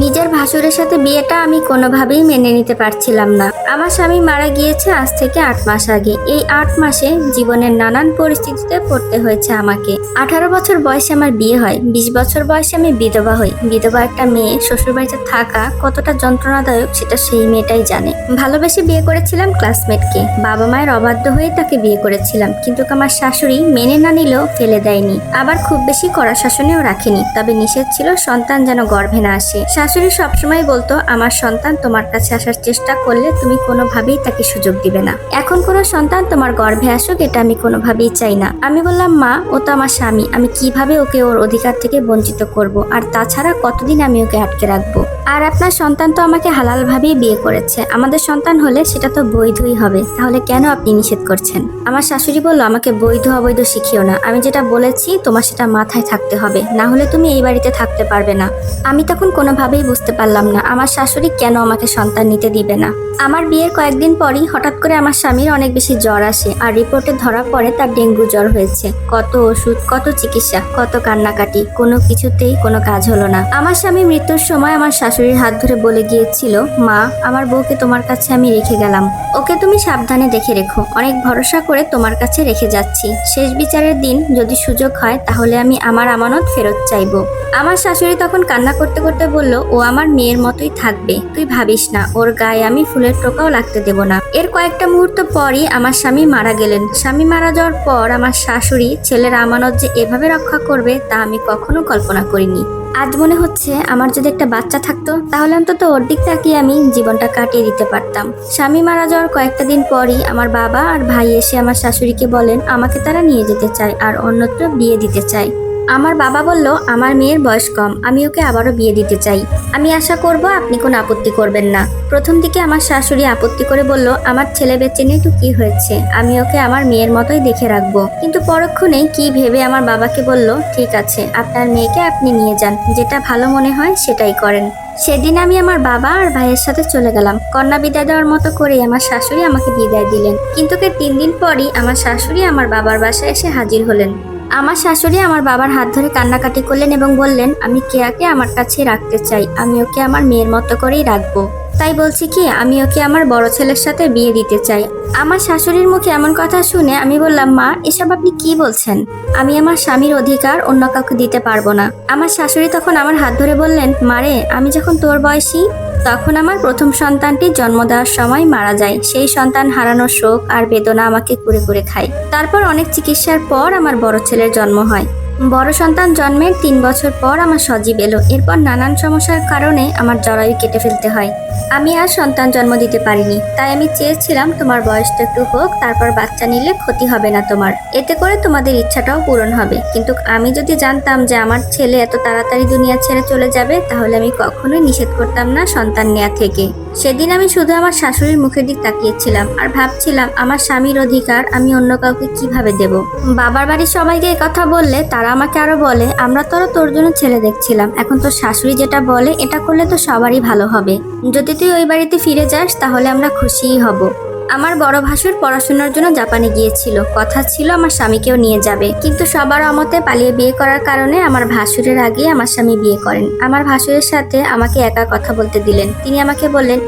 নিজের ভাসুরের সাথে বিয়েটা আমি কোনোভাবেই মেনে নিতে পারছিলাম না। আমার স্বামী মারা গিয়েছে আজ থেকে 8 মাস আগে। এই 8 মাসে জীবনের নানান পরিস্থিতিতে পড়তে হয়েছে আমাকে। 18 বছর বয়সে আমার বিয়ে হয়, 20 বছর বয়সে আমি বিধবা হই। বিধবা একটা মেয়ে শ্বশুরবাড়িতে থাকা কতটা যন্ত্রণাদায়ক সেটা সেই মেয়েটাই জানে। ভালোবেসে বিয়ে করেছিলাম ক্লাসমেটকে, বাবা মায়ের অবাধ্য হয়ে তাকে বিয়ে করেছিলাম, কিন্তু আমার শাশুড়ি মেনে না নিলেও ফেলে দেয়নি, আবার খুব বেশি কড়া শাসনেও রাখেনি। তবে নিষেধ ছিল সন্তান যেন গর্ভে না আসে। শাশুড়ি সবসময় বলতো, আমার সন্তান তোমার কাছে আসার চেষ্টা করলে তুমি কোনোভাবেই তাকে সুযোগ দিবে না। এখন কোনো সন্তান তোমার গর্ভে আসুক এটা আমি কোনোভাবেই চাই না। আমি বললাম, মা ও তো আমার স্বামী, আমি কিভাবে ওকে ওর অধিকার থেকে বঞ্চিত করব? আর তাছাড়া কতদিন আমি ওকে আটকে রাখবো? আর আপনার সন্তান তো আমাকে হালাল ভাবেই বিয়ে করেছে, আমাদের সন্তান হলে সেটা তো বৈধই হবে, তাহলে কেন আপনি নিষেধ করছেন? আমার শাশুড়ি বলল, আমাকে বৈধ অবৈধ শিখিও না, আমি যেটা বলেছি তোমার সেটা মাথায় থাকতে হবে, না হলে তুমি এই বাড়িতে থাকতে পারবে না। আমি তখন কোনোভাবেই বুঝতে পারলাম না আমার শাশুড়ি কেন আমাকে সন্তান নিতে দিবে না। আমার বিয়ের কয়েকদিন পরই হঠাৎ করে আমার স্বামীর অনেক বেশি জ্বর আসে, আর রিপোর্টে ধরা পড়ে তার ডেঙ্গু জ্বর হয়েছে। কত ওষুধ, কত চিকিৎসা, কত কান্নাকাটি, কোনো কিছুতেই কোনো কাজ হলো না। আমার স্বামী মৃত্যুর সময় আমার শাশুড়ির হাত ধরে বলে গিয়েছিল, মা আমার বউকে তোমার কাছে আমি রেখে গেলাম, ওকে তুমি সাবধানে দেখে রেখো, অনেক ভরসা করে তোমার কাছে রেখে যাচ্ছি, শেষ বিচারের দিন যদি সুযোগ হয় তাহলে আমি আমার আমানত ফেরত চাইবো। আমার শাশুড়ি তখন কান্না করতে করতে বলল, ও আমার মেয়ের মতোই থাকবে, তুই ভাবিস না, ওর গায়ে আমি ফুলের টোকাও লাগতে দেব না। এর কয়েকটা মুহূর্ত পরই আমার স্বামী মারা গেলেন। স্বামী মারা যাওয়ার পর আমার শাশুড়ি ছেলের আমানত যে এভাবে রক্ষা করবে তা আমি কখনো কল্পনা করিনি। আজ মনে হচ্ছে আমার যদি একটা বাচ্চা থাকতো তাহলে অন্তত ওর দিক তাকিয়ে আমি জীবনটা কাটিয়ে দিতে পারতাম। স্বামী মারা যাওয়ার কয়েকটা দিন পরই আমার বাবা আর ভাই এসে আমার শাশুড়িকে বলেন আমাকে তারা নিয়ে যেতে চায় আর অন্যত্র বিয়ে দিতে চায়। আমার বাবা বলল, আমার মেয়ের বয়স কম, আমি ওকে আবারও বিয়ে দিতে চাই, আমি আশা করব আপনি কোনো আপত্তি করবেন না। প্রথম দিকে আমার শাশুড়ি আপত্তি করে বলল, আমার ছেলে বেঁচে নেই তো কি হয়েছে, আমি ওকে আমার মেয়ের মতোই দেখে রাখবো। কিন্তু পরক্ষণেই কি ভেবে আমার বাবাকে বলল, ঠিক আছে আপনার মেয়েকে আপনি নিয়ে যান, যেটা ভালো মনে হয় সেটাই করেন। সেদিন আমি আমার বাবা আর ভাইয়ের সাথে চলে গেলাম। কন্যা বিদায় দেওয়ার মতো করে আমার শাশুড়ি আমাকে বিদায় দিলেন, কিন্তু 3 দিন পরই আমার শাশুড়ি আমার বাবার বাসায় এসে হাজির হলেন। আমার শাশুড়ি আমার বাবার হাত ধরে কান্নাকাটি করলেন এবং বললেন, আমি কেয়াকে আমার কাছে রাখতে চাই, আমি ওকে আমার মেয়ের মতো করেই রাখবো। তাই বলছি কি, আমি ওকে আমার বড় ছেলের সাথে বিয়ে দিতে চাই। আমার শাশুড়ির মুখে এমন কথা শুনে আমি বললাম, মা এসব আপনি কি বলছেন? আমি আমার স্বামীর অধিকার অন্য কাউকে দিতে পারবো না। আমার শাশুড়ি তখন আমার হাত ধরে বললেন, মারে আমি যখন তোর বয়সী তখন আমার প্রথম সন্তানটি জন্ম দেওয়ার সময় মারা যায়। সেই সন্তান হারানোর শোক আর বেদনা আমাকে কুরে কুরে খায়। তারপর অনেক চিকিৎসার পর আমার বড় ছেলের জন্ম হয়। বড় সন্তান জন্মের 3 বছর পর আমার সজীব এলো। এরপর নানান সমস্যার কারণে আমার জরায়ু কেটে ফেলতে হয়। আমি আর সন্তান জন্ম দিতে পারিনি। তাই আমি চেয়েছিলাম তোমার বয়সটা একটু হোক, তারপর বাচ্চা নিলে ক্ষতি হবে না তোমার, এতে করে তোমাদের ইচ্ছাটাও পূরণ হবে। কিন্তু আমি যদি জানতাম যে আমার ছেলে এত তাড়াতাড়ি দুনিয়া ছেড়ে চলে যাবে তাহলে আমি কখনোই নিষেধ করতাম না সন্তান নেয়া থেকে। সেদিন আমি শুধু আমার শাশুড়ির মুখের দিক তাকিয়েছিলাম আর ভাবছিলাম আমার স্বামীর অধিকার আমি অন্য কাউকে কিভাবে দেব। বাবার বাড়ির সবাইকে কথা বললে তারা আমাকে আরো বলে, আমরা তোর জন্য ছেলে দেখছিলাম, এখন তোর শাশুড়ি যেটা বলে এটা করলে তো সবারই ভালো হবে, যদি তুই ওই বাড়িতে ফিরে যাস তাহলে আমরা খুশিই হব। আমার বড় ভাসুর পড়াশোনার জন্য জাপানে গিয়েছিল, কথা ছিল আমার স্বামীকেও নিয়ে যাবে, কিন্তু সবার অমতে পালিয়ে বিয়ে করার কারণে আমার ভাসুরের আগে আমার স্বামী বিয়ে করেন। আমার ভাসুরের সাথে আমাকে একা কথা বলতে দিলেন। তিনি আমাকে বললেন,